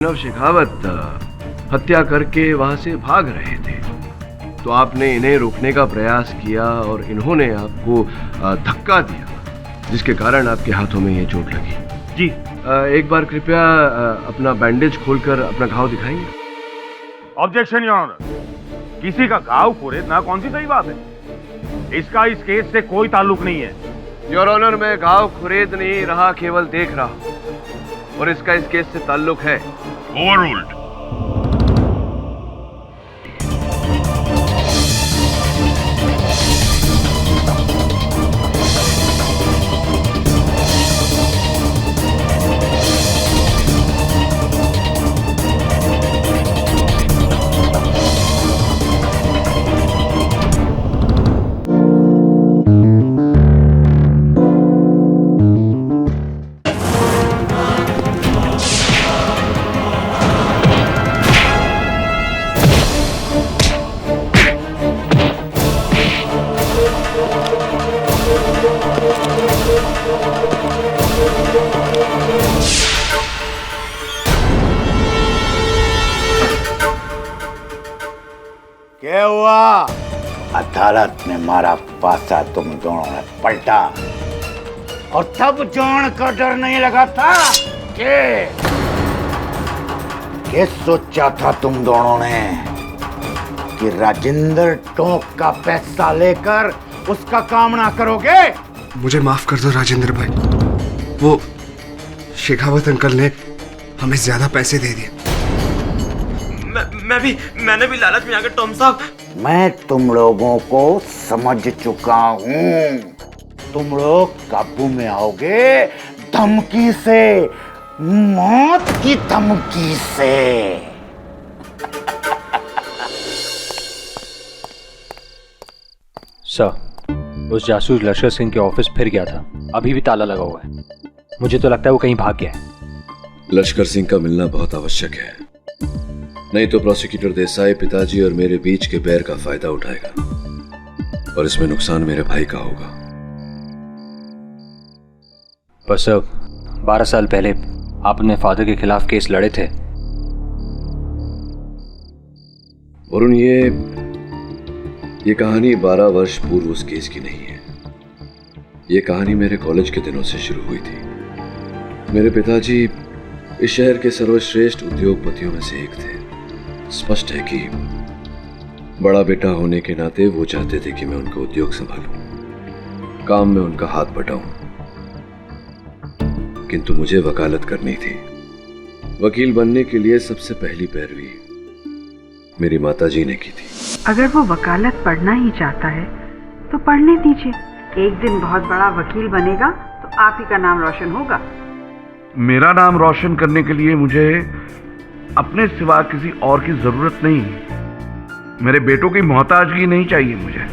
अभिनव शेखावत हत्या करके वहां से भाग रहे थे, तो आपने इन्हें रोकने का प्रयास किया और इन्होंने आपको धक्का दिया, जिसके कारण आपके हाथों में ये चोट लगी। जी। एक बार कृपया अपना बैंडेज खोलकर अपना घाव दिखाएंगे। Objection your honour. किसी का घाव खोदना कौन सी सही बात है? इसका इस केस से कोई ताल्लुक नहीं है। योर ऑनर, मैं घाव खुरेद नहीं रहा, केवल देख रहा हूं, और इसका इस केस से ताल्लुक है। ओवररूल्ड। क्या हुआ? अदालत में मारा पासा तुम दोनों ने पलटा, और तब जान का डर नहीं लगा था कि सोचा था तुम दोनों ने कि राजेंद्र टोंक का पैसा लेकर उसका काम ना करोगे? मुझे माफ कर दो राजेंद्र भाई, वो शेखावत अंकल ने हमें ज्यादा पैसे दे दिए। मैंने भी लालच में आकर टॉम साहब। मैं तुम लोगों को समझ चुका हूँ। तुम लोग काबू में आओगे धमकी से, मौत की धमकी से। सर, उस जासूस लश्कर सिंह के ऑफिस फिर गया था, अभी भी ताला लगा हुआ है। मुझे तो लगता है वो कहीं भाग गया है। लश्कर सिंह का मिलना बहुत आवश्यक है, नहीं तो प्रोसिक्यूटर देसाई पिताजी और मेरे बीच के बैर का फायदा उठाएगा, और इसमें नुकसान मेरे भाई का होगा। पर सर, 12 साल पहले आप अपने फादर के खिलाफ केस लड़े थे। वरुण, ये कहानी 12 वर्ष पूर्व उस केस की नहीं है। ये कहानी मेरे कॉलेज के दिनों से शुरू हुई थी। मेरे पिताजी इस शहर के सर्वश्रेष्ठ उद्योगपतियों में से एक थे। स्पष्ट है कि बड़ा बेटा होने के नाते वो चाहते थे कि मैं उनका उद्योग संभालूं, काम में उनका हाथ बटाऊं, किंतु मुझे वकालत करनी थी। वकील बनने के लिए सबसे पहली पैरवी मेरी माताजी ने की थी। अगर वो वकालत पढ़ना ही चाहता है तो पढ़ने दीजिए, एक दिन बहुत बड़ा वकील बनेगा तो आप ही का नाम रोशन होगा। मेरा नाम रोशन करने के लिए मुझे अपने सिवा किसी और की जरूरत नहीं है। मेरे बेटों की मोहताजगी नहीं चाहिए मुझे।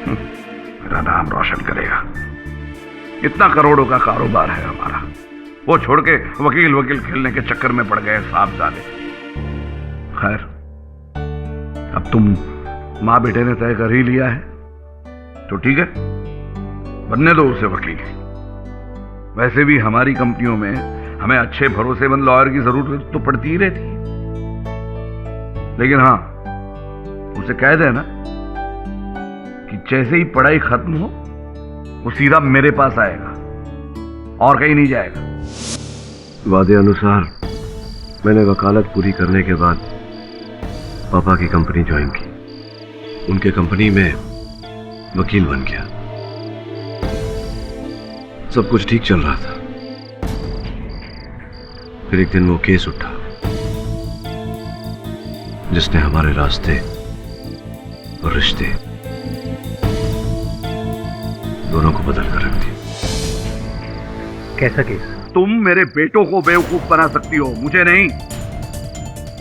मेरा नाम रोशन करेगा। इतना करोड़ों का कारोबार है हमारा, वो छोड़ के वकील खेलने के चक्कर में पड़ गए साहबजादे। खैर, अब तुम माँ बेटे ने तय कर ही लिया है तो ठीक है, बनने दो उसे वकील। वैसे भी हमारी कंपनियों में हमें अच्छे भरोसेमंद लॉयर की जरूरत तो पड़ती ही रहती है। लेकिन हाँ, उसे कह देना कि जैसे ही पढ़ाई खत्म हो वो सीधा मेरे पास आएगा और कहीं नहीं जाएगा। वादे अनुसार मैंने वकालत पूरी करने के बाद पापा की कंपनी ज्वाइन की। उनके कंपनी में वकील बन गया। सब कुछ ठीक चल रहा था। फिर एक दिन वो केस उठा जिसने हमारे रास्ते और रिश्ते दोनों को बदल कर रख दिया। कैसा केस? तुम मेरे बेटों को बेवकूफ बना सकती हो, मुझे नहीं।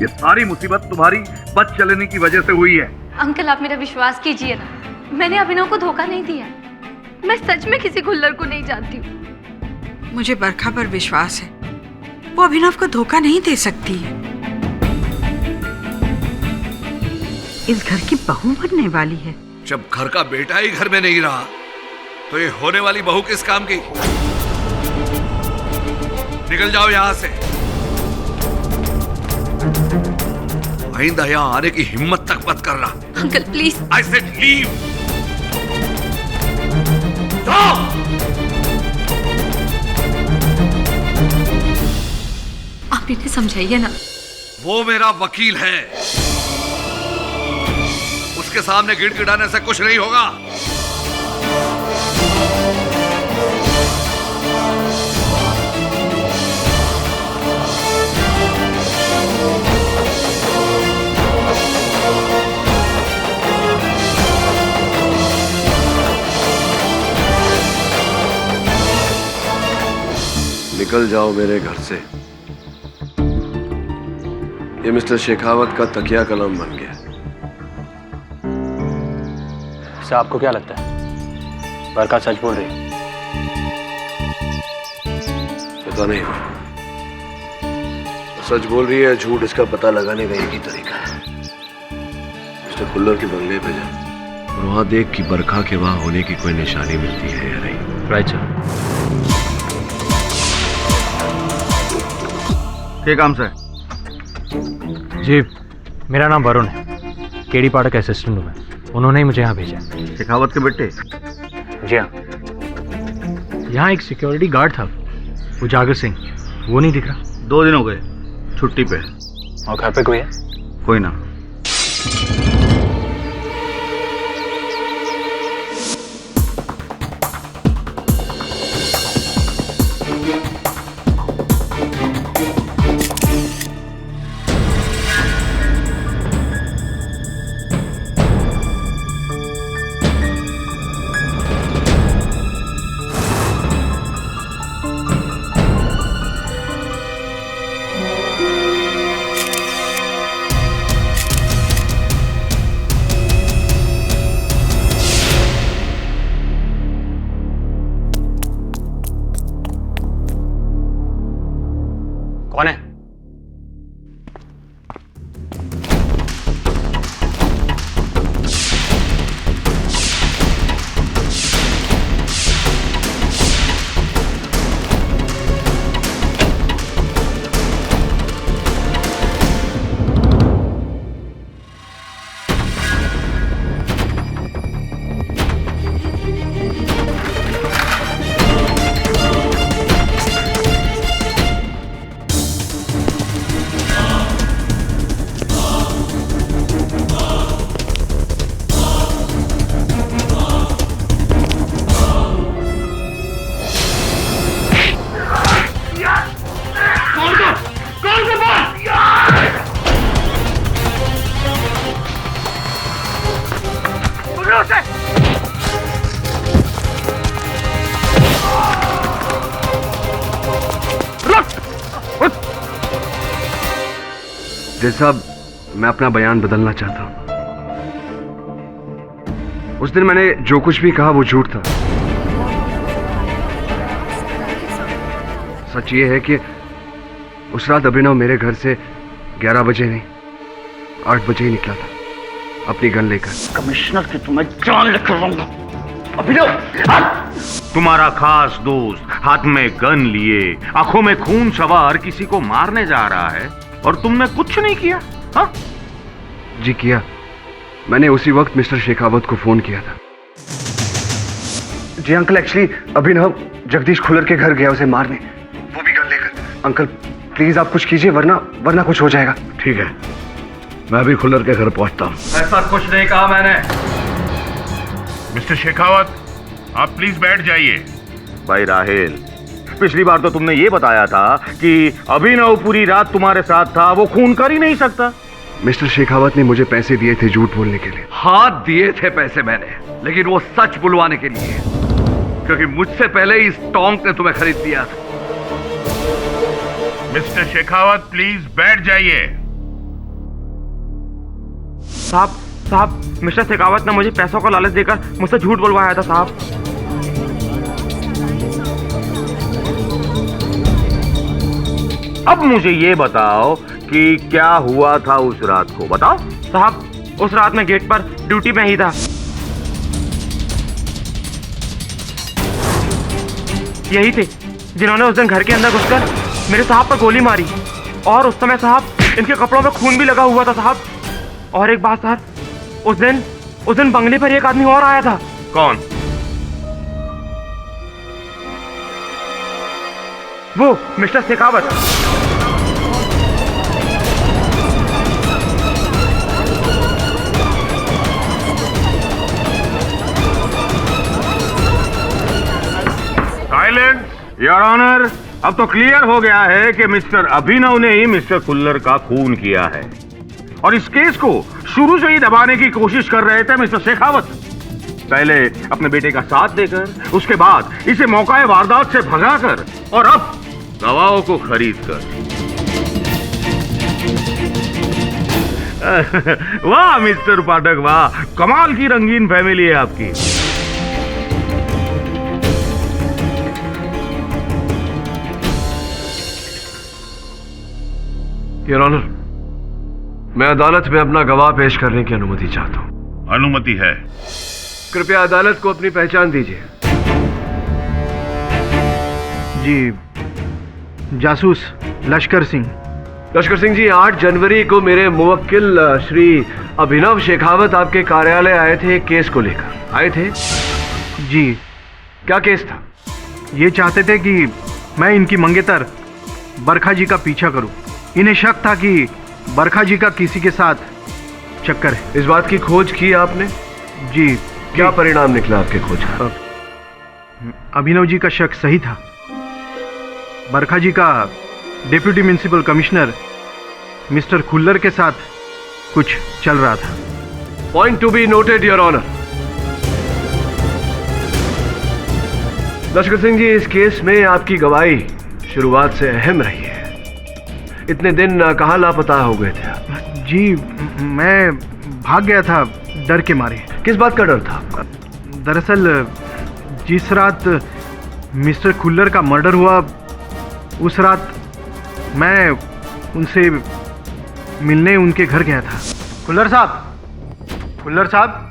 ये सारी मुसीबत तुम्हारी बद चलने की वजह से हुई है। अंकल, आप मेरा विश्वास कीजिए ना, मैंने अभिनव को धोखा नहीं दिया। मैं सच में किसी खुल्लर को नहीं जानती हूँ। मुझे बरखा पर विश्वास है, वो अभिनव को धोखा नहीं दे सकती है। इस घर की बहू बनने वाली है। जब घर का बेटा ही घर में नहीं रहा तो ये होने वाली बहू किस काम की? निकल जाओ यहां से। आइंदा यहाँ आने की हिम्मत तक मत करना। Uncle please. I said leave. आप इन्हें समझाइए ना। वो मेरा वकील है, उसके सामने गिड़गिड़ाने से कुछ नहीं होगा। निकल जाओ मेरे घर से। ये मिस्टर शेखावत का तकिया कलम बन गया। इससे आपको क्या लगता है बरखा सच बोल रही है? पता नहीं, सच बोल रही है झूठ इसका पता लगाने का एक ही तरीका है। मिस्टर खुल्लर के बंगले पे जा और वहां देख कि बरखा के वहां होने की कोई निशानी मिलती है या नहीं। Right sir. क्या काम से? जी मेरा नाम वरुण है, केडी पाठक असिस्टेंट हूँ मैं। उन्होंने ही मुझे यहाँ भेजा। शेखावत के बेटे? जी हाँ। यहाँ एक सिक्योरिटी गार्ड था उजागर सिंह, वो नहीं दिख रहा। 2 दिन हो गए छुट्टी पे। और घर पे कोई है? कोई ना। कौन है? जज साहब, मैं अपना बयान बदलना चाहता हूं। उस दिन मैंने जो कुछ भी कहा वो झूठ था। सच ये है कि उस रात अभिनव मेरे घर से 11 बजे नहीं 8 बजे ही निकला था अपनी गन लेकर। कमिश्नर की तुम्हें जान लेकर रहूंगा। अभिनव, तुम्हारा खास दोस्त हाथ में गन लिए आंखों में खून सवार किसी को मारने जा रहा है और तुमने कुछ नहीं किया? हाँ जी किया। मैंने उसी वक्त मिस्टर शेखावत को फोन किया था। जी अंकल, एक्चुअली अभिनव जगदीश खुल्लर के घर गया उसे मारने, वो भी गन लेकर। अंकल प्लीज आप कुछ कीजिए, वरना कुछ हो जाएगा। ठीक है, मैं अभी खुल्लर के घर पहुंचता हूं। ऐसा कुछ नहीं कहा मैंने। मिस्टर शेखावत, आप प्लीज बैठ जाइए। भाई राहेल, पिछली बार तो तुमने ये बताया था कि अभिनव पूरी रात तुम्हारे साथ था, वो खून कर ही नहीं सकता। मिस्टर शेखावत ने मुझे पैसे दिए थे झूठ बोलने के लिए। हाँ दिए थे पैसे मैंने, लेकिन वो सच बुलवाने के लिए, क्योंकि मुझसे पहले इस टोंक ने तुम्हें खरीद दिया था। मिस्टर शेखावत प्लीज बैठ जाइए। साहब, मिस्टर शेखावत ने मुझे पैसों का लालच देकर मुझसे झूठ बुलवाया था साहब। अब मुझे ये बताओ कि क्या हुआ था उस रात को, बताओ। साहब, उस रात मैं गेट पर ड्यूटी में ही था। यही थे जिन्होंने उस दिन घर के अंदर घुसकर मेरे साहब पर गोली मारी। और उस समय साहब इनके कपड़ों में खून भी लगा हुआ था साहब। और एक बात सर, उस दिन बंगले पर एक आदमी और आया था। कौन? वो mister Shekhawat. Silent your honour. अब तो क्लियर हो गया है कि मिस्टर अभिनव ने ही मिस्टर खुल्लर का खून किया है और इस केस को शुरू से ही दबाने की कोशिश कर रहे थे मिस्टर शेखावत। पहले अपने बेटे का साथ देकर, उसके बाद इसे मौका वारदात से भगाकर और अब गवाहों को खरीद कर। वाह मिस्टर पाठक, वाह, कमाल की रंगीन फैमिली है आपकी। योर ऑनर, मैं अदालत में अपना गवाह पेश करने की अनुमति चाहता हूं। अनुमति है। कृपया अदालत को अपनी पहचान दीजिए। जी, जासूस लश्कर सिंह। लश्कर सिंह जी, 8 जनवरी को मेरे मुवक्किल श्री अभिनव शेखावत आपके कार्यालय आए थे एक केस को लेकर। आए थे? जी। क्या केस था? ये चाहते थे कि मैं इनकी मंगेतर बरखा जी का पीछा करूं। इन्हें शक था कि बरखा जी का किसी के साथ चक्कर है। इस बात की खोज की आपने? जी। क्या परिणाम निकला आपके खोज का? अभिनव जी का शक सही था। बरखा जी का deputy municipal commissioner mister Khullar के साथ कुछ चल रहा था। Point to be noted your honour. Lashkar Singh जी, इस केस में आपकी गवाही शुरुआत से अहम रही है। इतने दिन कहाँ लापता हो गए थे आप? जी, मैं भाग गया था डर के मारे। किस बात का डर था? दरअसल जिस रात मिस्टर खुल्लर का मर्डर हुआ, उस रात मैं उनसे मिलने उनके घर गया था। खुल्लर साहब, खुल्लर साहब।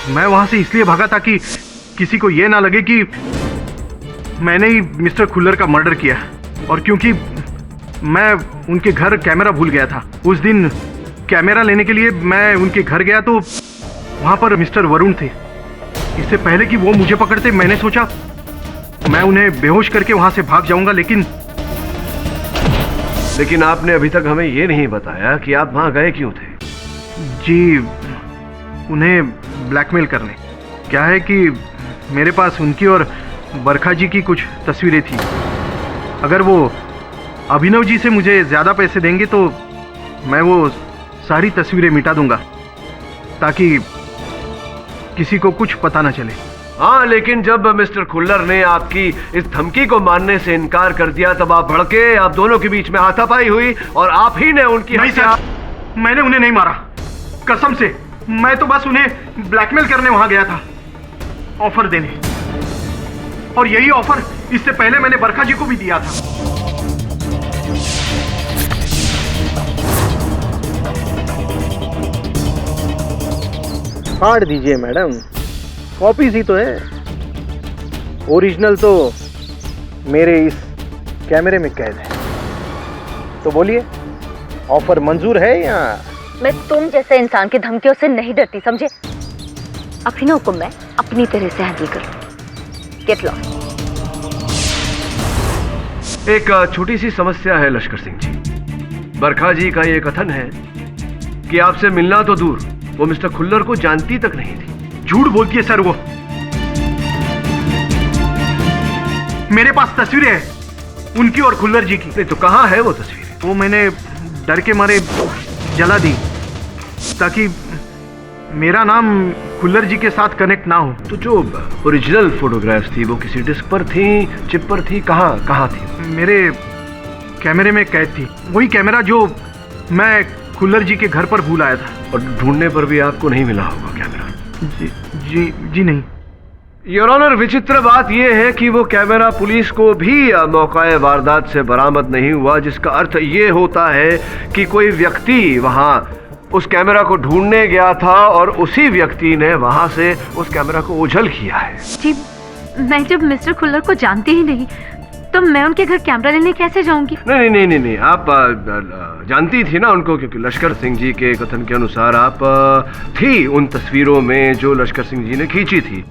मैं वहां से इसलिए भागा ताकि किसी को यह ना लगे कि मैंने ही मिस्टर खुल्लर का मर्डर किया। और क्योंकि मैं उनके घर कैमरा भूल गया था, उस दिन कैमरा लेने के लिए मैं उनके घर गया तो वहां पर मिस्टर वरुण थे। इससे पहले कि वो मुझे पकड़ते, मैंने सोचा मैं उन्हें बेहोश करके वहां से भाग जाऊंगा। लेकिन आपने अभी तक हमें ये नहीं बताया कि आप वहां गए क्यों थे? जी, उन्हें ब्लैकमेल करने। क्या है कि मेरे पास उनकी और बरखा जी की कुछ तस्वीरें थी। अगर वो अभिनव जी से मुझे ज़्यादा पैसे देंगे तो मैं वो सारी तस्वीरें मिटा दूंगा ताकि किसी को कुछ पता ना चले। हाँ, लेकिन जब मिस्टर खुल्लर ने आपकी इस धमकी को मानने से इनकार कर दिया तब आप भड़के, आप दोनों के बीच में हाथापाई हुई और आप ही ने उनकी नहीं सर, मैंने उन्हें नहीं मारा, कसम से। मैं तो बस उन्हें ब्लैकमेल करने वहां गया था, ऑफर देने। और यही ऑफर इससे पहले मैंने बरखा जी को भी दिया था। फाड़ दीजिए मैडम, कॉपीज ही तो है, ओरिजिनल तो मेरे इस कैमरे में कैद है। तो बोलिए, ऑफर मंजूर है या? मैं तुम जैसे इंसान की धमकियों से नहीं डरती, समझे? अभिनव को मैं अपनी तरह से हैंडल करूं। Get lost. एक छोटी सी समस्या है लश्कर सिंह जी। बरखा जी का ये कथन है कि आपसे मिलना तो दूर, वो मिस्टर खुल्लर को जानती तक नहीं थी। झूठ बोलती है सर वो। मेरे पास तस्वीरें हैं उनकी और खुल्लर जी की। नहीं तो कहाँ है वो तस्वीरें? वो मैंने डर के मारे जला दी ताकि मेरा नाम खुल्लर जी के साथ कनेक्ट ना हो। तो जो ओरिजिनल फोटोग्राफ्स थी वो किसी डिस्क पर थी, चिप पर थी, कहाँ थी? मेरे कैमरे में कैद थी, वही कैमरा जो मैं खुल्लर जी के घर पर भूल आया था। और ढूंढने पर भी आपको नहीं मिला होगा कैमरा? जी नहीं। योर ऑनर, विचित्र बात यह है कि वो कैमरा पुलिस को भी मौका वारदात से बरामद नहीं हुआ, जिसका अर्थ ये होता है कि कोई व्यक्ति वहां उस कैमरा को ढूंढने गया था और उसी व्यक्ति ने वहां से उस कैमरा को ओझल किया है। जी, मैं जब मिस्टर खुल्लर को जानती ही नहीं तो मैं उनके घर कैमरा लेने कैसे जाऊंगी? नहीं नहीं नहीं नहीं, आप जानती थी ना उनको, क्योंकि लश्कर सिंह जी के कथन के अनुसार आप थी उन तस्वीरों में जो लश्कर सिंह जी ने खींची थी,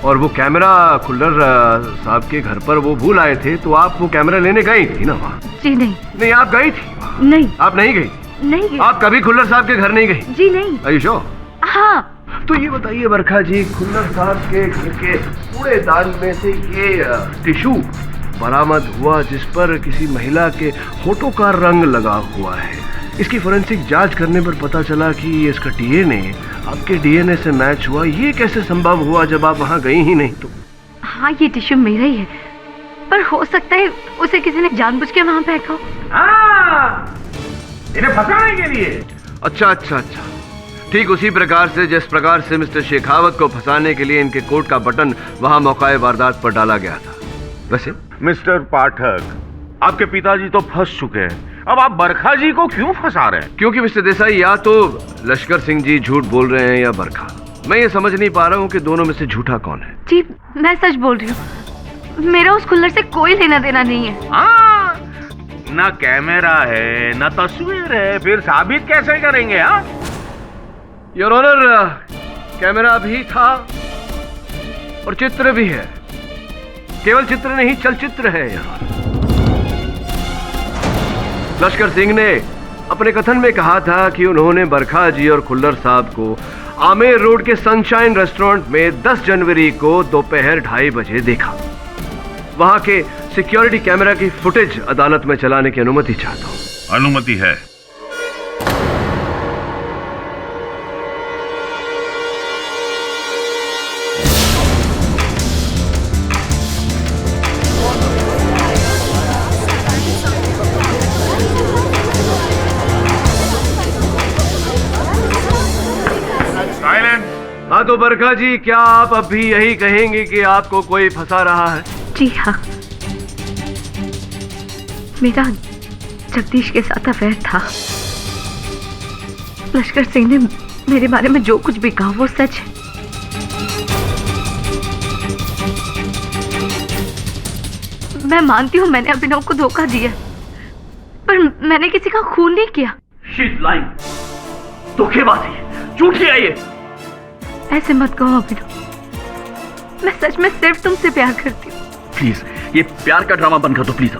और वो कैमरा खुल्लर साहब के घर पर वो भूल आए थे, तो आप वो कैमरा लेने गई थी ना वहाँ? जी नहीं। नहीं, आप गई थी? नहीं। आप नहीं गई? नहीं। आप कभी खुल्लर साहब के घर नहीं गई? जी नहीं। आयुषो? हाँ। तो ये बताइए बरखा जी, खुल्लर साहब के घर के कूड़ेदान में से ये टिश्यू बरामद हुआ जिस पर किसी महिला के होठों का रंग लगा हुआ है, इसकी फोरेंसिक जांच करने पर पता चला कि इसका डीएनए आपके डीएनए से मैच हुआ। ये कैसे संभव हुआ जब आप वहाँ गई ही नहीं? तो हाँ, ये टिश्यू मेरा ही है, पर हो सकता है उसे किसी ने जानबूझ के वहाँ फेंका हो। इन्हें फंसाने के लिए। अच्छा अच्छा अच्छा, ठीक उसी प्रकार से जिस प्रकार से मिस्टर शेखावत को फंसाने के लिए इनके कोट का बटन वहाँ मौका वारदात पर डाला गया था। वैसे मिस्टर पाठक, आपके पिताजी तो फंस चुके हैं, अब आप बरखा जी को क्यों फंसा रहे हैं? क्योंकि मिस्टर देसाई, या तो लश्कर सिंह जी झूठ बोल रहे हैं या बरखा। मैं ये समझ नहीं पा रहा हूँ कि दोनों में से झूठा कौन है। जी, मैं सच बोल रही हूँ, मेरा उस खुल्लर से कोई लेना देना नहीं है। हाँ, ना कैमरा है ना तस्वीर है, फिर साबित कैसे करेंगे? हाँ योर ऑनर, कैमरा भी था और चित्र भी है, केवल चित्र नहीं चलचित्र है यहाँ। लश्कर सिंह ने अपने कथन में कहा था कि उन्होंने बरखा जी और खुल्लर साहब को आमेर रोड के सनशाइन रेस्टोरेंट में 10 जनवरी को दोपहर 2:30 बजे देखा। वहां के सिक्योरिटी कैमरा की फुटेज अदालत में चलाने की अनुमति चाहता हूं। अनुमति है। हाँ तो बरखा जी, क्या आप अब भी यही कहेंगे कि आपको कोई फंसा रहा है? जी हाँ, मेरा जगदीश के साथ अफेयर था। लश्कर सिंह ने मेरे बारे में जो कुछ भी कहा वो सच है। मैं मानती हूँ मैंने अभिनव को धोखा दिया, पर मैंने किसी का खून नहीं किया। She's lying, धोखेबाजी, झूठी है ये। ऐसे मत कहो अभिनव, मैं सच में सिर्फ तुमसे प्यार करती हूँ। प्लीज, ये प्यार का ड्रामा बंद कर दो प्लीज।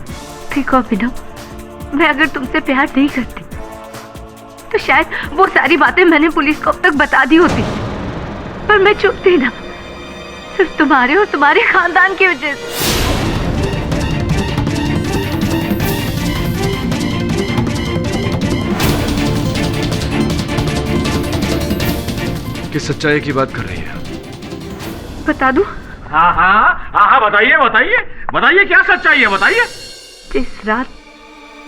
देखो अभिनव, मैं अगर तुमसे प्यार नहीं करती तो शायद वो सारी बातें मैंने पुलिस को अब तक बता दी होती, पर मैं चुप थी ना, सिर्फ तुम्हारे और तुम्हारे खानदान की वजह से। किस सच्चाई की बात कर रही है? बता दूं? हाँ हाँ हाँ हाँ, बताइए बताइए बताइए, क्या सच्चाई है बताइए। जिस रात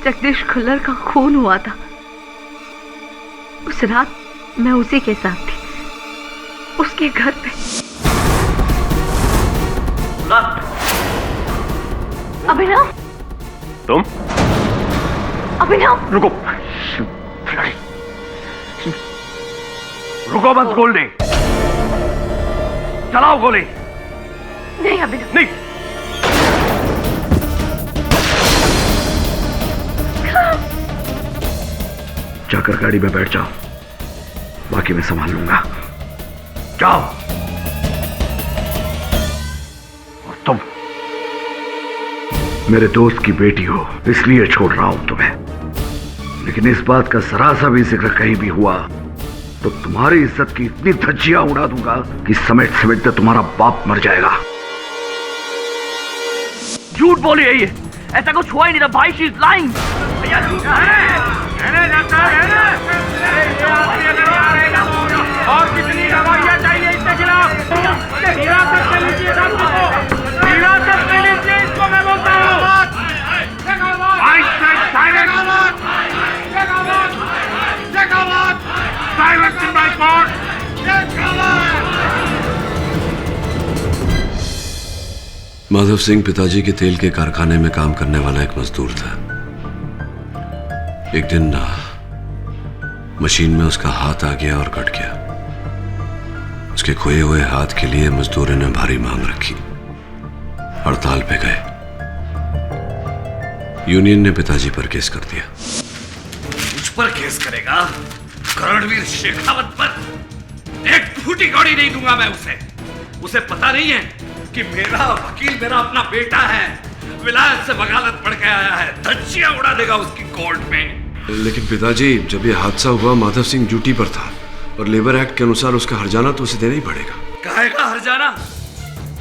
जगदीश खुल्लर का खून हुआ था, उस रात मैं उसी के साथ थी, उसके घर पे। अभिनव, तुम? अभिनव, रुको रुको, बस गोली चलाओ, गोली। नहीं अभिनव, नहीं। जाकर गाड़ी में बैठ जाओ, बाकी मैं संभाल लूंगा। जाओ। और तुम मेरे दोस्त की बेटी हो, इसलिए छोड़ रहा हूं तुम्हें, लेकिन इस बात का जरा सा भी जिक्र कहीं भी हुआ तो तुम्हारी इज्जत की इतनी धज्जियां उड़ा दूंगा कि समेट समेटते तुम्हारा बाप मर जाएगा। झूठ बोली है ये, ऐसा कुछ हुआ ही नहीं था भाई। She is lying. और कितनी दवाइयां चाहिए इसके खिलाफ? हिरासत में लीजिए इसको, हिरासत में लीजिए इसको, मैं बोलता हूँ। Silence in my court! Madhav Singh पिताजी के तेल के कारखाने में काम करने वाला एक मजदूर था। एक दिन मशीन में उसका हाथ आ गया और कट गया। उसके खोए हुए हाथ के लिए मजदूरों ने भारी मांग रखी। हड़ताल पे गए। यूनियन ने पिताजी पर केस कर दिया। मुझ पर केस करेगा? करणवीर शेखावत पर? एक फूटी कौड़ी नहीं दूंगा मैं उसे। उसे पता नहीं है कि मेरा वकील मेरा अपना बेटा है। विलायत से वकालत पढ़ के आया है। धज्जियां उड़ा देगा उसकी कोर्ट में। लेकिन पिताजी, जब ये हादसा हुआ माधव सिंह ड्यूटी पर था और लेबर एक्ट के अनुसार उसका हर्जाना तो उसे देना ही पड़ेगा। कहेगा हर्जाना?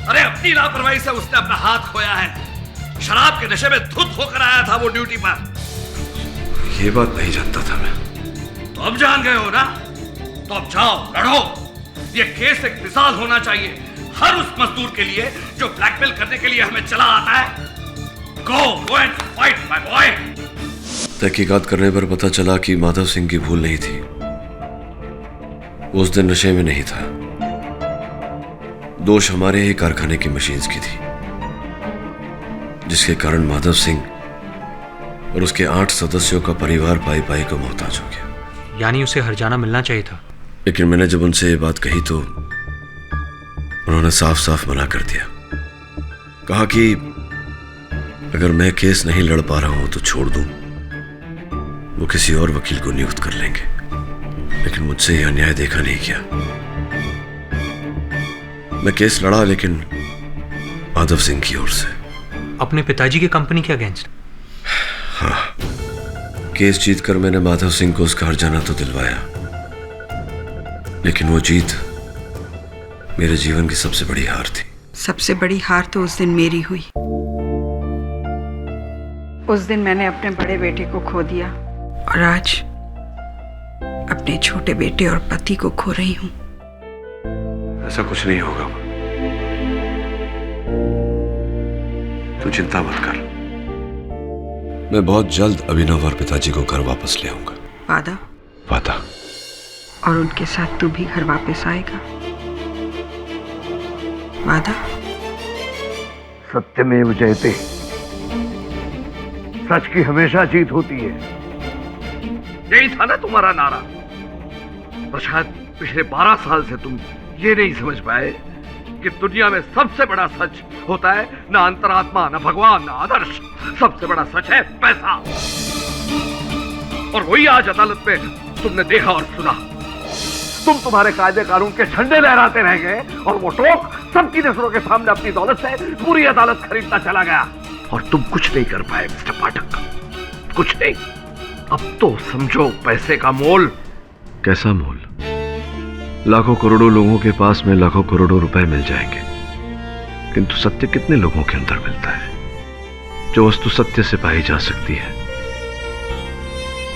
अरे अपनी लापरवाही से उसने अपना हाथ खोया है। शराब के नशे में धुत होकर आया था वो ड्यूटी पर। ये बात नहीं जानता था मैं। तो अब जान गए हो ना? तो अब जाओ लड़ो। ये केस एक मिसाल होना चाहिए हर उस मजदूर के लिए जो ब्लैकमेल करने के लिए हमें चला आता है। Go and fight my boy. तहकीकात करने पर पता चला कि माधव सिंह की भूल नहीं थी। वो उस दिन नशे में नहीं था। दोष हमारे ही कारखाने की मशीन्स की थी, जिसके कारण माधव सिंह और उसके 8 सदस्यों का परिवार पाई पाई को मोहताज हो गया। यानी उसे हर्जाना मिलना चाहिए था। लेकिन मैंने जब उनसे ये बात कही तो उन्होंने साफ साफ मना कर दिया। कहा कि अगर मैं केस नहीं लड़ पा रहा हूं तो छोड़ दूं, वो किसी और वकील को नियुक्त कर लेंगे। लेकिन मुझसे यह अन्याय देखा नहीं गया। मैं केस लड़ा, लेकिन माधव सिंह की ओर से। अपने पिताजी की कंपनी के अगेंस्ट? हाँ, केस जीतकर मैंने माधव सिंह को उसका हर्जाना तो दिलवाया, लेकिन वो जीत मेरे जीवन की सबसे बड़ी हार थी। सबसे बड़ी हार तो उस दिन मेरी हुई। उस दिन मैंने अपने बड़े बेटे को खो दिया और आज अपने छोटे बेटे और पति को खो रही हूं। ऐसा कुछ नहीं होगा। तू चिंता मत कर। मैं बहुत जल्द अभिनव और पिताजी को घर वापस ले आऊंगा। वादा? वादा। और उनके साथ तू भी घर वापस आएगा? वादा? सत्यमेव जयते। सच की हमेशा जीत होती है। यही था ना तुम्हारा नारा। और शायद पिछले 12 साल से तुम ये नहीं समझ पाए कि दुनिया में सबसे बड़ा सच होता है ना अंतरात्मा, ना भगवान, ना आदर्श। सबसे बड़ा सच है पैसा। और वही आज अदालत में तुमने देखा और सुना। तुम्हारे कायदे कानून के झंडे लहराते रह गए और वो टोक सबकी नजरों के सामने अपनी दौलत से पूरी अदालत खरीदता चला गया। और तुम कुछ नहीं कर पाए मिस्टर पाठक, कुछ नहीं। अब तो समझो पैसे का मोल। कैसा मोल? लाखों करोड़ों लोगों के पास में लाखों करोड़ों रुपए मिल जाएंगे, किंतु सत्य कितने लोगों के अंदर मिलता है? जो वस्तु सत्य से पाई जा सकती है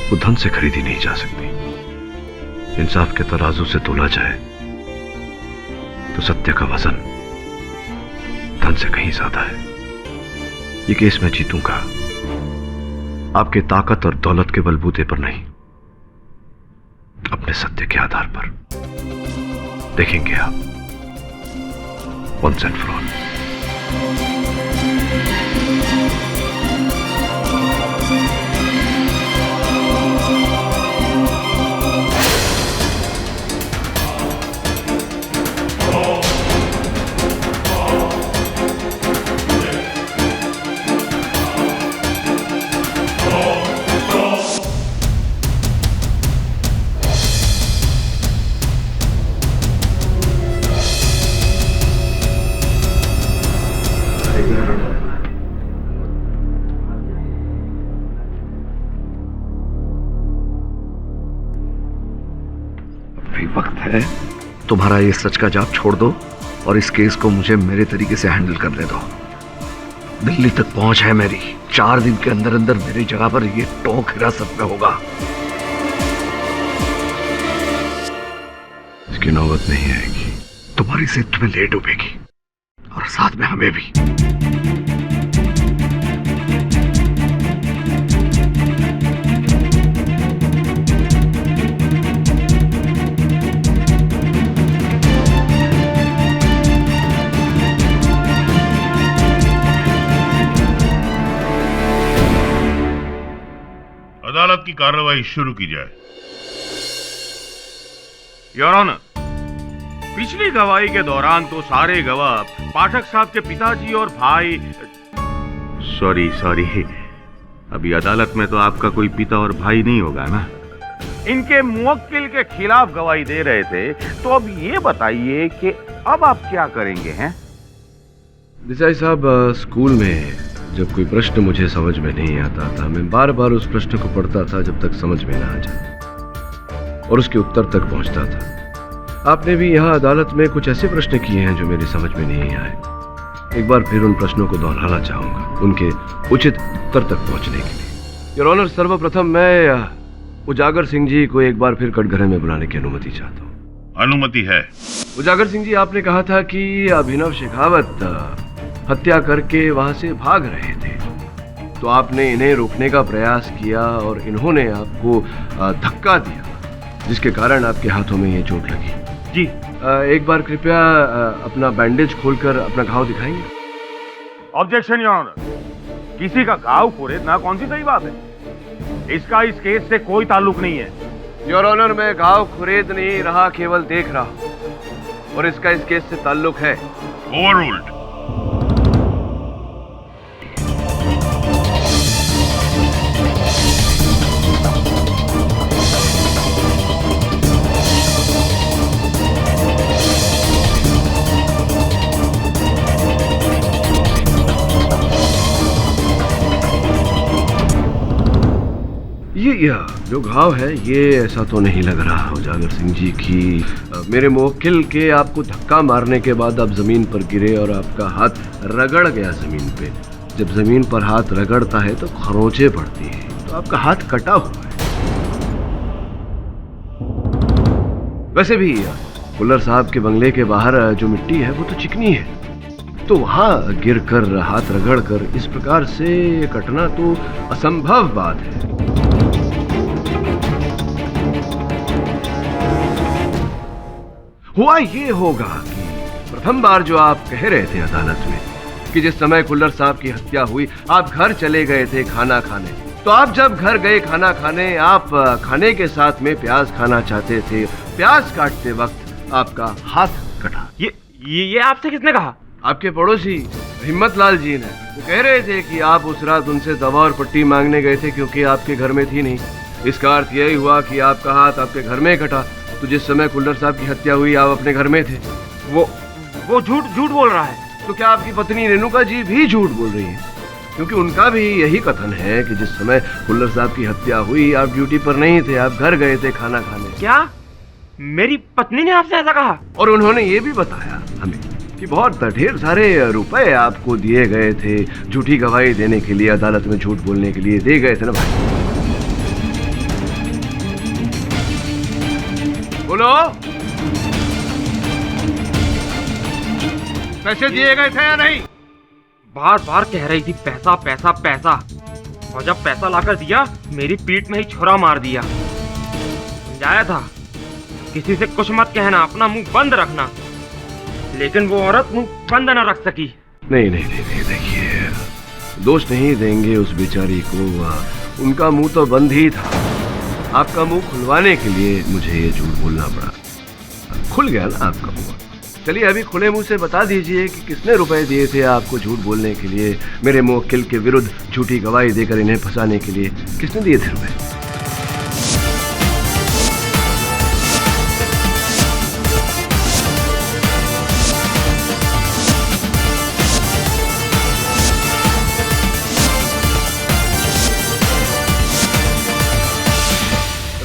वो धन से खरीदी नहीं जा सकती। इंसाफ के तराजू से तोला जाए तो सत्य का वजन धन से कहीं ज्यादा है। ये केस मैं जीतूंगा, आपके ताकत और दौलत के बलबूते पर नहीं, अपने सत्य के आधार पर। देखेंगे आप वंस एंड फॉर ऑल। वक्त है तुम्हारा ये सच का जाप छोड़ दो और इस केस को मुझे मेरे तरीके से हैंडल करने दो। दिल्ली तक पहुंच है मेरी। 4 दिन के अंदर अंदर मेरी जगह पर ये टोक हिरासत में होगा। इसकी नौबत नहीं आएगी। तुम्हारी से तुम्हें ले डूबेगी और साथ में हमें भी। बाद की कार्रवाई शुरू की जाए। योर ऑनर, पिछली गवाही के दौरान तो सारे गवाह पाठक साहब के पिताजी और भाई, सॉरी, अभी अदालत में तो आपका कोई पिता और भाई नहीं होगा ना, इनके मुवक्किल के खिलाफ गवाही दे रहे थे। तो अब ये बताइए कि अब आप क्या करेंगे हैं? देसाई साहब, स्कूल में जब कोई प्रश्न मुझे समझ में नहीं आता था, मैं बार बार उस प्रश्न को पढ़ता था जब तक समझ में ना आ जाए और उसके उत्तर तक पहुंचता था। आपने भी यहाँ अदालत में कुछ ऐसे प्रश्न किए हैं जो मेरी समझ में नहीं आए। एक बार फिर उन प्रश्नों को दोहराना चाहूंगा उनके उचित उत्तर तक पहुंचने के लिए। योर ऑनर, सर्वप्रथम मैं उजागर सिंह जी को एक बार फिर कटघरे में बुलाने की अनुमति चाहता हूँ। अनुमति है। उजागर सिंह जी, आपने कहा था कि अभिनव शेखावत हत्या करके वहां से भाग रहे थे, तो आपने इन्हें रोकने का प्रयास किया और इन्होंने आपको धक्का दिया जिसके कारण आपके हाथों में ये चोट लगी। जी। एक बार कृपया अपना बैंडेज खोलकर अपना घाव दिखाएंगे? ऑब्जेक्शन योर ऑनर, किसी का घाव खोरेदना कौन सी सही बात है? इसका इस केस से कोई ताल्लुक नहीं है। योर ऑनर, मैं घाव खुरेद नहीं रहा, केवल देख रहा हूं और इसका इस केस से ताल्लुक है। ओवररूल्ड। ये जो घाव है ये ऐसा तो नहीं लग रहा उजागर सिंह जी की मेरे मुवक्किल के आपको धक्का मारने के बाद आप जमीन पर गिरे और आपका हाथ रगड़ गया जमीन पे। जब जमीन पर हाथ रगड़ता है तो खरोंचे पड़ती है, तो आपका हाथ कटा हुआ है। वैसे भी कुल्लर साहब के बंगले के बाहर जो मिट्टी है वो तो चिकनी है, तो वहां गिरकर हाथ रगड़कर इस प्रकार से कटना तो असंभव बात है। हुआ ये होगा कि प्रथम बार जो आप कह रहे थे अदालत में कि जिस समय कुल्लर साहब की हत्या हुई आप घर चले गए थे खाना खाने, तो आप जब घर गए खाना खाने, आप खाने के साथ में प्याज खाना चाहते थे। प्याज काटते वक्त आपका हाथ कटा। ये आपसे किसने कहा? आपके पड़ोसी हिम्मत लाल जी ने। वो कह रहे थे कि आप उस रात उनसे दवा और पट्टी मांगने गए थे क्योंकि आपके घर में थी नहीं। इसका अर्थ यही हुआ कि आपका हाथ आपके घर में कटा, तो जिस समय कुल्लर साहब की हत्या हुई आप अपने घर में थे। वो झूठ बोल रहा है। तो क्या आपकी पत्नी रेणुका जी भी झूठ बोल रही है? क्योंकि उनका भी यही कथन है कि जिस समय कुल्लर साहब की हत्या हुई आप ड्यूटी पर नहीं थे, आप घर गए थे खाना खाने। क्या मेरी पत्नी ने आपसे ऐसा कहा? और उन्होंने ये भी बताया हमें कि बहुत ढेर सारे रुपए आपको दिए गए थे झूठी गवाही देने के लिए, अदालत में झूठ बोलने के लिए दे गए थे ना भाई? बोलो, पैसे दिए गए थे या नहीं? बार बार कह रही थी पैसा पैसा पैसा, और जब पैसा लाकर दिया मेरी पीठ में ही छुरा मार दिया। समझाया था किसी से कुछ मत कहना, अपना मुंह बंद रखना, लेकिन वो औरत मुंह बंद न रख सकी। नहीं, देखिए, दोष नहीं देंगे उस बेचारी को, उनका मुंह तो बंद ही था। आपका मुंह खुलवाने के लिए मुझे ये झूठ बोलना पड़ा। खुल गया ना आपका मुंह। चलिए अभी खुले मुंह से बता दीजिए कि किसने रुपए दिए थे आपको झूठ बोलने के लिए, मेरे मुवक्किल के विरुद्ध झूठी गवाही देकर इन्हें फंसाने के लिए किसने दिए थे रुपए?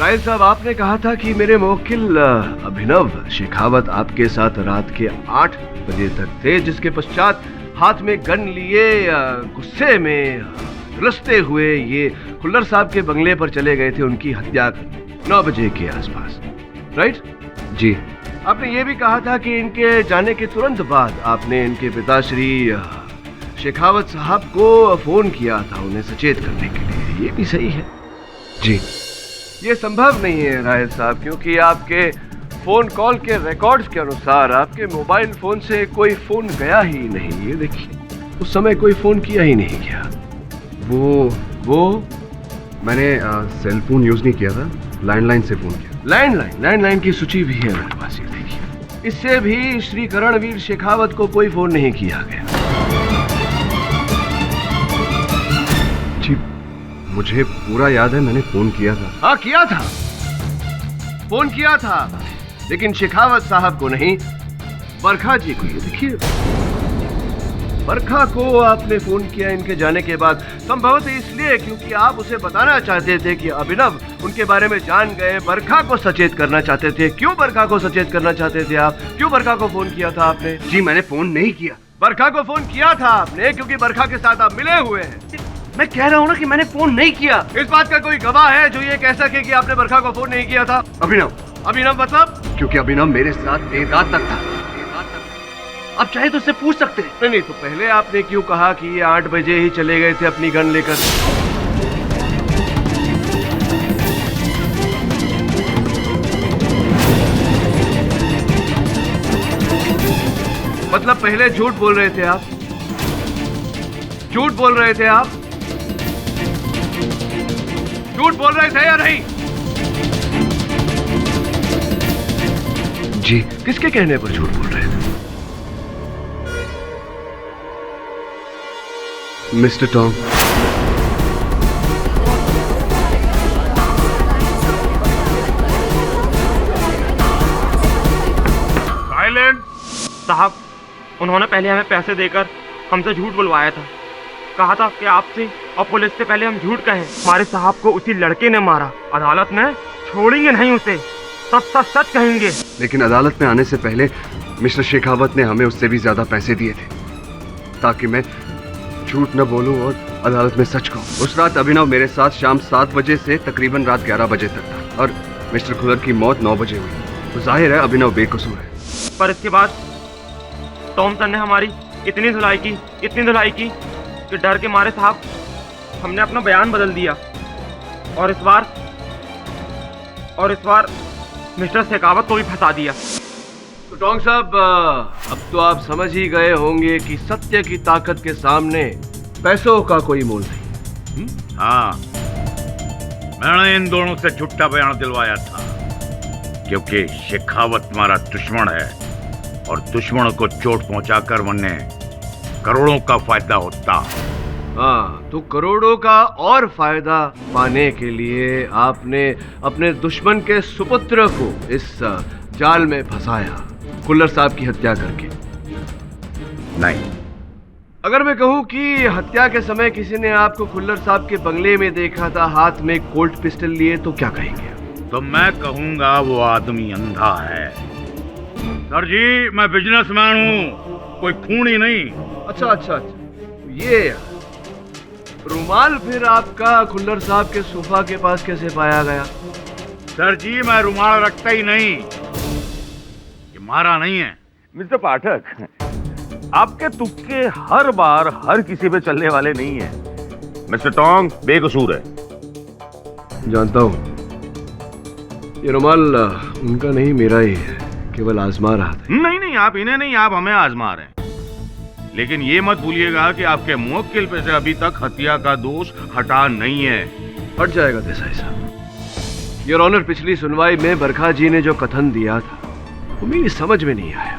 राय साहब, आपने कहा था कि मेरे मुवक्किल अभिनव शेखावत आपके साथ रात के 8 बजे तक थे, जिसके पश्चात हाथ में गन लिए गुस्से में रुलसते हुए ये कुल्लर साहब के बंगले पर चले गए थे उनकी हत्या करने 9 बजे के आसपास, राइट? जी। आपने ये भी कहा था कि इनके जाने के तुरंत बाद आपने इनके पिताश्री शेखावत साहब को फोन किया था उन्हें सचेत करने के लिए, ये भी सही है? जी। ये संभव नहीं है राय साहब, क्योंकि आपके फोन कॉल के रिकॉर्ड्स के अनुसार आपके मोबाइल फोन से कोई फोन गया ही नहीं। ये देखिए, उस समय कोई फोन किया ही नहीं गया। वो मैंने सेल फोन यूज नहीं किया था, लैंडलाइन से फोन किया। लैंडलाइन की सूची भी है मेरे पास, ये देखिए। इससे भी श्री करणवीर शेखावत को कोई फोन नहीं किया गया। जी मुझे पूरा याद है, मैंने फोन किया था। हाँ किया था, फोन किया था, लेकिन शेखावत साहब को नहीं, बरखा जी को। ये देखिए, बरखा को आपने फोन किया इनके जाने के बाद, संभवतः इसलिए क्योंकि आप उसे बताना चाहते थे कि अभिनव उनके बारे में जान गए, बरखा को सचेत करना चाहते थे। क्यों बरखा को सचेत करना चाहते थे आप? क्यों बरखा को फोन किया था आपने? जी मैंने फोन नहीं किया। बरखा को फोन किया था आपने, क्योंकि बरखा के साथ आप मिले हुए हैं। मैं कह रहा हूँ ना कि मैंने फोन नहीं किया। इस बात का कोई गवाह है जो ये कह सके कि आपने बरखा को फोन नहीं किया था? अभिनव मतलब? क्योंकि अभिनव मेरे साथ देर रात तक था। आप चाहे तो उससे पूछ सकते हैं। नहीं, तो पहले आपने क्यों कहा कि ये 8 बजे ही चले गए थे अपनी गन लेकर? मतलब पहले झूठ बोल रहे थे आप? झूठ बोल रहे थे आप? झूठ बोल रहे थे या नहीं? जी। किसके कहने पर झूठ बोल रहे थे? Mister Tom. साइलेंट। साहब, उन्होंने पहले हमें पैसे देकर हमसे झूठ बुलवाया था। कहा था कि आपसे और पुलिस से पहले हम झूठ कहें। हमारे साहब को उसी लड़के ने मारा। अदालत में छोड़ेंगे नहीं उसे, सच कहेंगे। लेकिन अदालत में आने से पहले मिस्टर शेखावत ने हमें उससे भी ज्यादा पैसे दिए थे, ताकि मैं झूठ न बोलूं और अदालत में सच कहूं। उस रात अभिनव मेरे साथ शाम 7 बजे से तकरीबन रात 11 बजे तक था, और मिस्टर खुल्लर की मौत 9 बजे हुई। तो जाहिर है अभिनव बेकसूर है। पर इसके बाद टॉम सर ने हमारी इतनी धुलाई की कि डर के मारे साहब हमने अपना बयान बदल दिया। और इस बार मिस्टर शेखावत को भी फंसा दिया। तो टोंग साहब, अब तो आप समझ ही गए होंगे कि सत्य की ताकत के सामने पैसों का कोई मोल नहीं। हाँ, मैंने इन दोनों से झूठा बयान दिलवाया था, क्योंकि शेखावत हमारा दुश्मन है और दुश्मन को चोट पहुंचाकर वरने करोड़ों का फायदा होता। हाँ, तो करोड़ों का और फायदा पाने के लिए आपने अपने दुश्मन के सुपुत्र को इस जाल में फंसाया, खुल्लर साहब की हत्या करके। नहीं। अगर मैं कहूं कि हत्या के समय किसी ने आपको खुल्लर साहब के बंगले में देखा था, हाथ में कोल्ट पिस्टल लिए, तो क्या कहेंगे? तो मैं कहूंगा वो आदमी अंधा है। सर जी, मैं बिजनेसमैन हूँ, कोई खूनी नहीं। अच्छा, ये रुमाल फिर आपका खुल्लर साहब के सोफा के पास कैसे पाया गया? सर जी, मैं रुमाल रखता ही नहीं, ये मारा नहीं है। मिस्टर पाठक, आपके तुक्के हर बार हर किसी पे चलने वाले नहीं है। मिस्टर टोंग बेकसूर है। जानता हूँ, ये रुमाल उनका नहीं, मेरा ही है, केवल आजमा रहा था। नहीं, आप इन्हें नहीं, आप हमें आजमा रहे हैं। लेकिन ये मत भूलिएगा कि आपके मुवक्किल पे से अभी तक हत्या का दोष हटा नहीं है। हट जाएगा देसाई साहब। योर ऑनर, पिछली सुनवाई में बरखा जी ने जो कथन दिया था वो मेरी समझ में नहीं आया।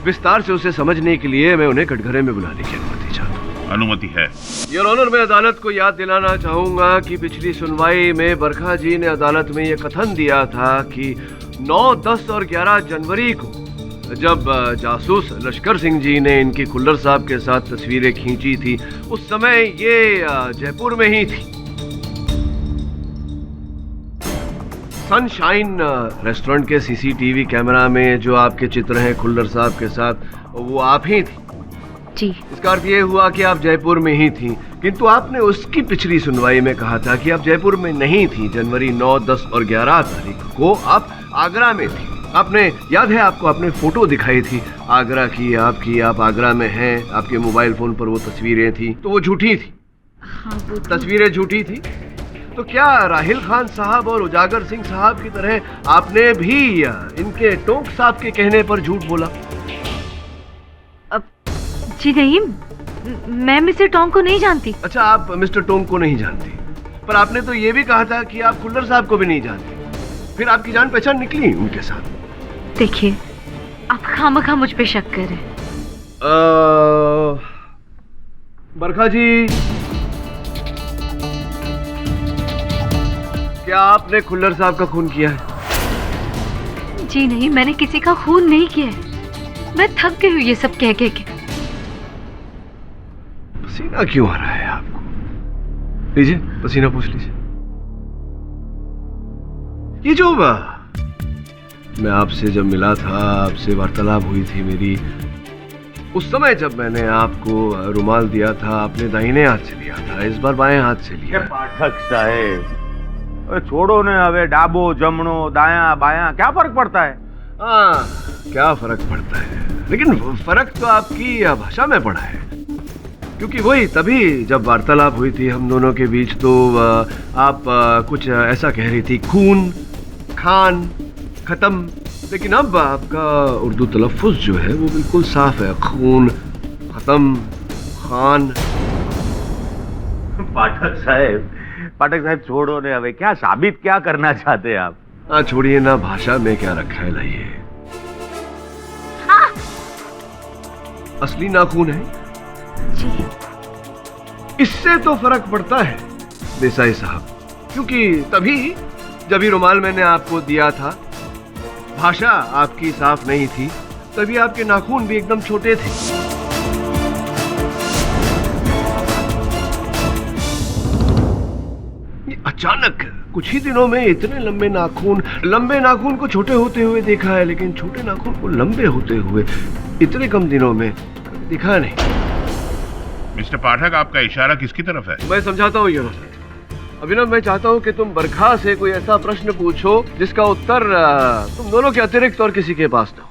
विस्तार से उसे समझने के लिए मैं उन्हें कटघरे में बुलाने की अनुमति चाहता हूँ। अनुमति है। योर ऑनर, मैं अदालत को याद दिलाना चाहूंगा कि पिछली सुनवाई में बरखा जी ने अदालत में यह कथन दिया था कि 9, 10 और 11 जनवरी को जब जासूस लश्कर सिंह जी ने इनकी खुल्लर साहब के साथ तस्वीरें खींची थी, उस समय ये जयपुर में ही थी। सनशाइन रेस्टोरेंट के सीसीटीवी कैमरा में जो आपके चित्र हैं खुल्लर साहब के साथ, वो आप ही थी जी। इसका अर्थ ये हुआ कि आप जयपुर में ही थी, किंतु आपने उसकी पिछली सुनवाई में कहा था कि आप जयपुर में नहीं थी। जनवरी 9, 10 और 11 तारीख को आप आगरा में थी। आपने याद है, आपको आपने फोटो दिखाई थी आगरा की, आपकी, आप आगरा में हैं, आपके मोबाइल फोन पर वो तस्वीरें थी, तो वो झूठी थी। हाँ, वो तस्वीरें झूठी थी। तो क्या राहिल खान साहब और उजागर सिंह साहब की तरह आपने भी इनके टोंक साहब के कहने पर झूठ बोला? जी नहीं, मैं मिस्टर टोंग को नहीं जानती। अच्छा, आप मिस्टर टोंग को नहीं जानती, पर आपने तो ये भी कहा था कि आप खुल्लर साहब को भी नहीं जानते, फिर आपकी जान पहचान निकली उनके साथ। देखिए, आप खामखा मुझ पे शक कर रहे हैं। बरखा जी, क्या आपने खुल्लर साहब का खून किया है? जी नहीं, मैंने किसी का खून नहीं किया है। मैं थक गई हूँ ये सब कह के। पसीना क्यों आ रहा है आपको? लीजिए, पसीना पूछ लीजिए। ये जो मैं आपसे जब मिला था, आपसे वार्तालाप हुई थी मेरी, उस समय जब मैंने आपको रुमाल दिया था, आपने दाहिने हाथ से लिया था, इस बार बाएं हाथ से लिया। पाठक साहेब, छोड़ो ने हवे डाबो जमणो दाया बाया, क्या फर्क पड़ता है? हाँ, क्या फर्क पड़ता है, लेकिन फर्क तो आपकी भाषा में पड़ा है, क्योंकि वही तभी जब वार्तालाप हुई थी हम दोनों के बीच, तो आप कुछ ऐसा कह रही थी, खून, खान, खत्म, लेकिन अब आपका उर्दू तलफ़ुज़ जो है वो बिल्कुल साफ है, खून, खत्म, खान। पाठक साहब छोड़ो ने हवे, क्या साबित क्या करना चाहते हैं आप? हाँ छोड़िए ना, भाषा में क्या रखा है, लाइए। असली नाखून है जी। इससे तो फर्क पड़ता है देसाई साहब, क्योंकि तभी जब ही रुमाल मैंने आपको दिया था, भाषा आपकी साफ नहीं थी, तभी आपके नाखून भी एकदम छोटे थे। अचानक कुछ ही दिनों में इतने लंबे नाखून को छोटे होते हुए देखा है, लेकिन छोटे नाखून को लंबे होते हुए इतने कम दिनों में दिखा नहीं। मिस्टर पाठक, आपका इशारा किसकी तरफ है? मैं समझाता हूँ योर। अभिनव, मैं चाहता हूँ कि तुम बरखा से कोई ऐसा प्रश्न पूछो जिसका उत्तर तुम दोनों के अतिरिक्त और किसी के पास ना हो।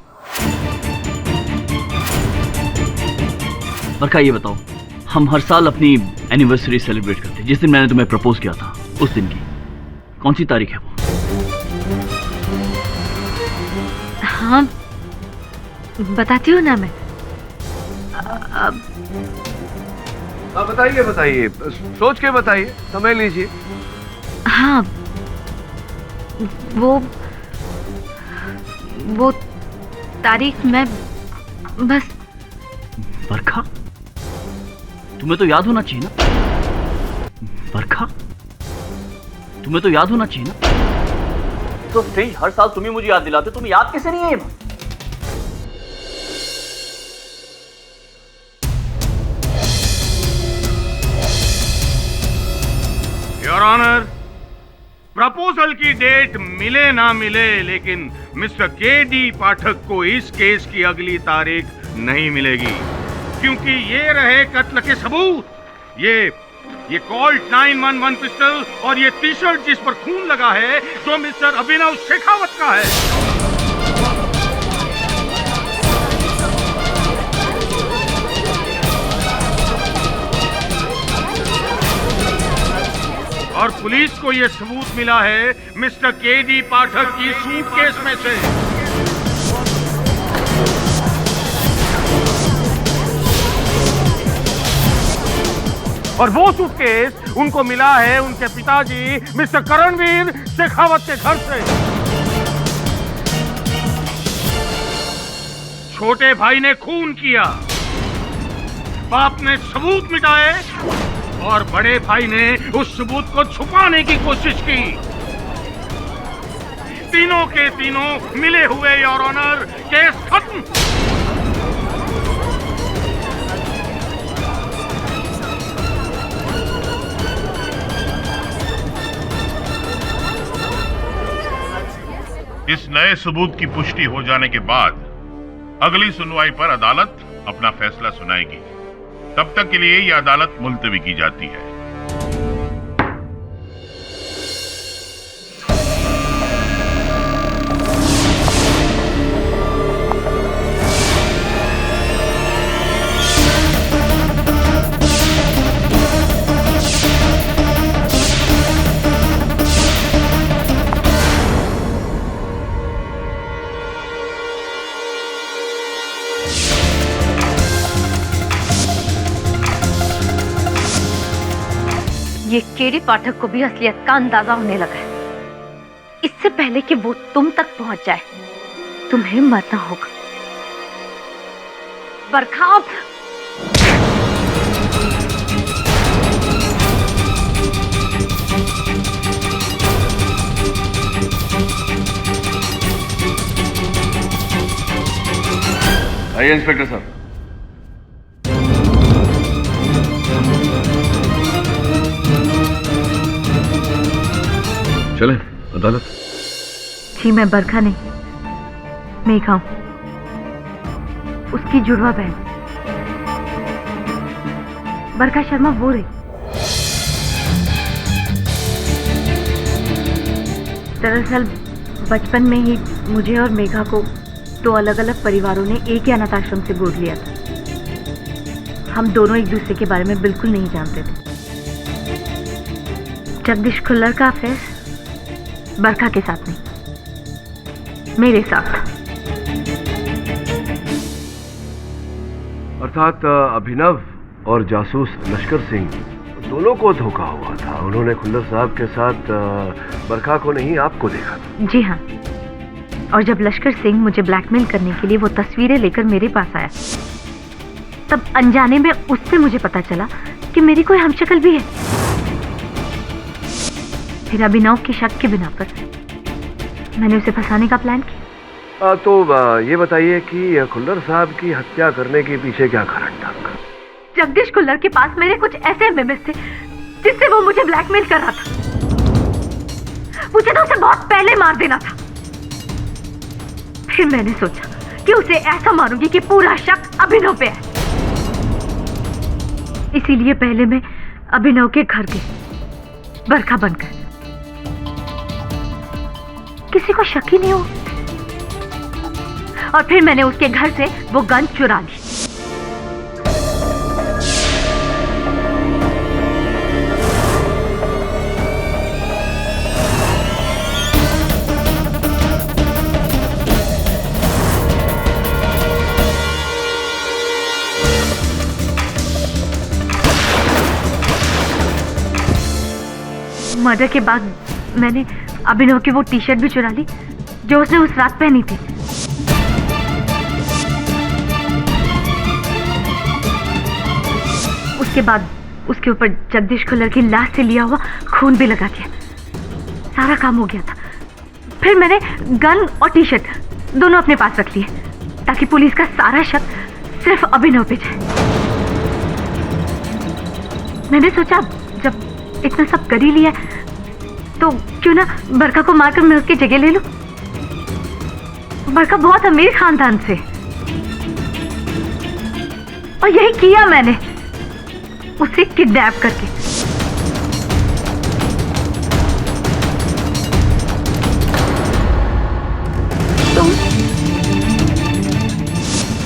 बरखा, ये बताओ, हम हर साल अपनी एनिवर्सरी सेलिब्रेट करते हैं, जिस दिन मैंने तुम्हें प्रपोज किया था उस दिन की कौन सी तारीख है वो? हाँ, बताती हूँ ना मैं। बताइए, सोच के बताइए, समय लीजिए। हाँ, वो तारीख मैं बस। बरखा, तुम्हें तो याद होना चाहिए ना। बरखा, तुम्हें तो याद होना चाहिए ना। तो स्ट्रेंज, हर साल तुम ही मुझे याद दिलाते, तुम्हें याद कैसे नहीं है ये? योर ऑनर, प्रपोजल की डेट मिले ना मिले, लेकिन मिस्टर के.डी. पाठक को इस केस की अगली तारीख नहीं मिलेगी, क्योंकि ये रहे कत्ल के सबूत। ये कॉल्ट 911 पिस्टल और ये टी शर्ट जिस पर खून लगा है, जो मिस्टर अभिनव शेखावत का है। और पुलिस को यह सबूत मिला है मिस्टर के.डी. पाठक की सूटकेस में से। और वो सूटकेस उनको मिला है उनके पिताजी मिस्टर करणवीर शेखावत के घर से। छोटे भाई ने खून किया, बाप ने सबूत मिटाए, और बड़े भाई ने उस सबूत को छुपाने की कोशिश की। तीनों के तीनों मिले हुए योर ऑनर, केस खत्म। इस नए सबूत की पुष्टि हो जाने के बाद अगली सुनवाई पर अदालत अपना फैसला सुनाएगी। तब तक के लिए यह अदालत मुलतवी की जाती है। केडी पाठक को भी असलियत का अंदाजा होने लगा है। इससे पहले कि वो तुम तक पहुंच जाए, तुम्हें मरना होगा। बरखा, आइए इंस्पेक्टर साहब। चलें अदालत। जी मैं बरखा नहीं, मेघा हूं, उसकी जुड़वा बहन। बरखा शर्मा वो रही। दरअसल बचपन में ही मुझे और मेघा को दो अलग अलग परिवारों ने एक ही अनाथ आश्रम से गोद लिया था। हम दोनों एक दूसरे के बारे में बिल्कुल नहीं जानते थे। जगदीश खुल्लर का अफेयर बरखा के साथ नहीं, मेरे साथ। अर्थात अभिनव और जासूस लश्कर सिंह दोनों को धोखा हुआ था। उन्होंने खुल्लर साहब के साथ बरखा को नहीं, आपको देखा था। जी हाँ, और जब लश्कर सिंह मुझे ब्लैकमेल करने के लिए वो तस्वीरें लेकर मेरे पास आया, तब अनजाने में उससे मुझे पता चला कि मेरी कोई हमशक्ल भी है। फिर अभिनव की शक के बिना पर मैंने उसे फंसाने का प्लान किया। तो ये बताइए कि खुल्लर साहब की हत्या करने के पीछे क्या कारण था? जगदीश खुल्लर के पास मेरे कुछ ऐसे मेमोरीज थे जिससे वो मुझे ब्लैकमेल कर रहा था। मुझे तो उसे बहुत पहले मार देना था। फिर मैंने सोचा कि उसे ऐसा मारूंगी कि पूरा शक अभिनव पे है। इसीलिए पहले मैं अभिनव के घर गई बरखा बनकर। किसी को शक ही नहीं हो। और फिर मैंने उसके घर से वो गन चुरा ली। मर्डर के बाद मैंने अभिनव की वो टी शर्ट भी चुरा ली जो उसने उस रात पहनी थी। उसके बाद उसके ऊपर जगदीश खुल्लर की लाश से लिया हुआ खून भी लगा दिया। सारा काम हो गया था। फिर मैंने गन और टी शर्ट दोनों अपने पास रख लिए ताकि पुलिस का सारा शक सिर्फ अभिनव पे जाए। मैंने सोचा जब इतना सब कर ही लिया तो क्यों ना बरखा को मारकर मैं उसकी जगह ले लूं। बरखा बहुत अमीर खानदान से, और यही किया मैंने, उसे किडनैप करके।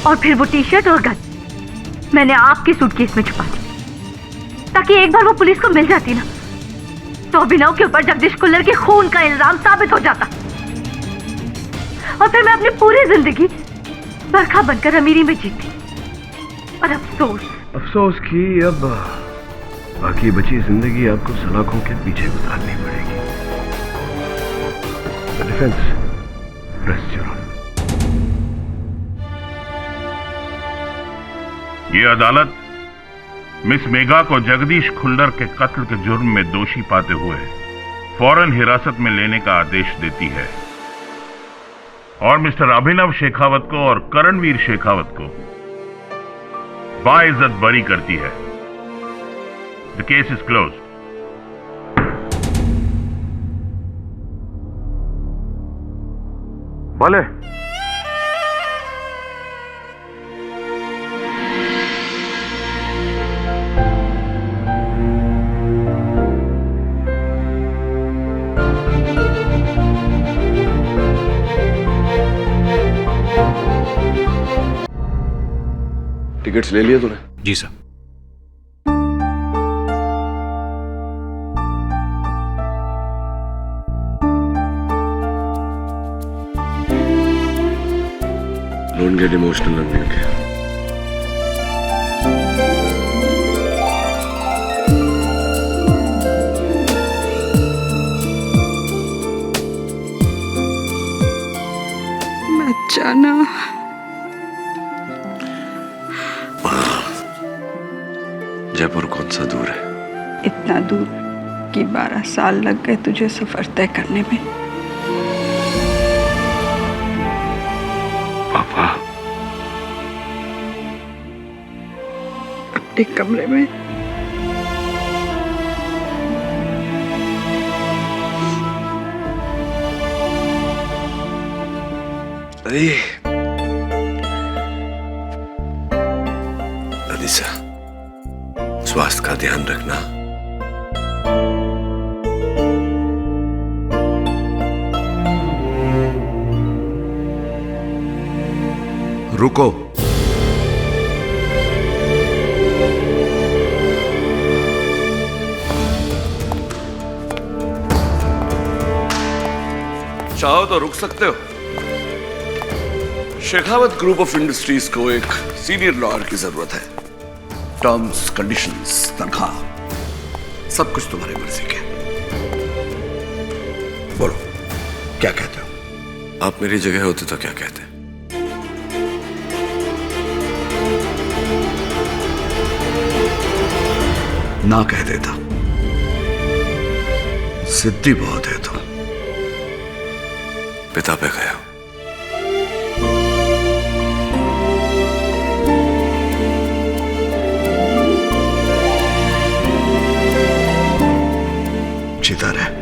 और फिर वो टी शर्ट और गन मैंने आपके सूटकेस में छुपा दी ताकि एक बार वो पुलिस को मिल जाती ना तो अभिनव के ऊपर जगदीश खुल्लर के खून का इल्जाम साबित हो जाता। और फिर मैं अपनी पूरी जिंदगी बरखा बनकर अमीरी में जीती। और अफसोस कि अब बाकी बची जिंदगी आपको सलाखों के पीछे गुजारनी पड़ेगी। Defence, rest your honour. ये अदालत मिस मेघा को जगदीश खुल्लर के कत्ल के जुर्म में दोषी पाते हुए फौरन हिरासत में लेने का आदेश देती है और मिस्टर अभिनव शेखावत को और करणवीर शेखावत को बाइज्जत बरी करती है। The case is close. भले। टिकट्स ले लिए तूने? जी sir. Don't get emotional on me, okay? जाना। जयपुर कौन सा दूर है? इतना दूर कि 12 साल लग गए तुझे सफर तय करने में। पापा, अपने कमरे में अरे अनीसा, स्वास्थ्य का ध्यान रखना। रुको। चाहो तो रुक सकते हो। शेखावत ग्रुप ऑफ इंडस्ट्रीज को एक सीनियर लॉयर की जरूरत है। टर्म्स, कंडीशंस, तनख्वाह, सब कुछ तुम्हारी मर्जी के। बोलो, क्या कहते हो? आप मेरी जगह होते तो क्या कहते? ना कह देता। सिद्धि बहुत है तुम। पिता पे गए हो। जीता रहे।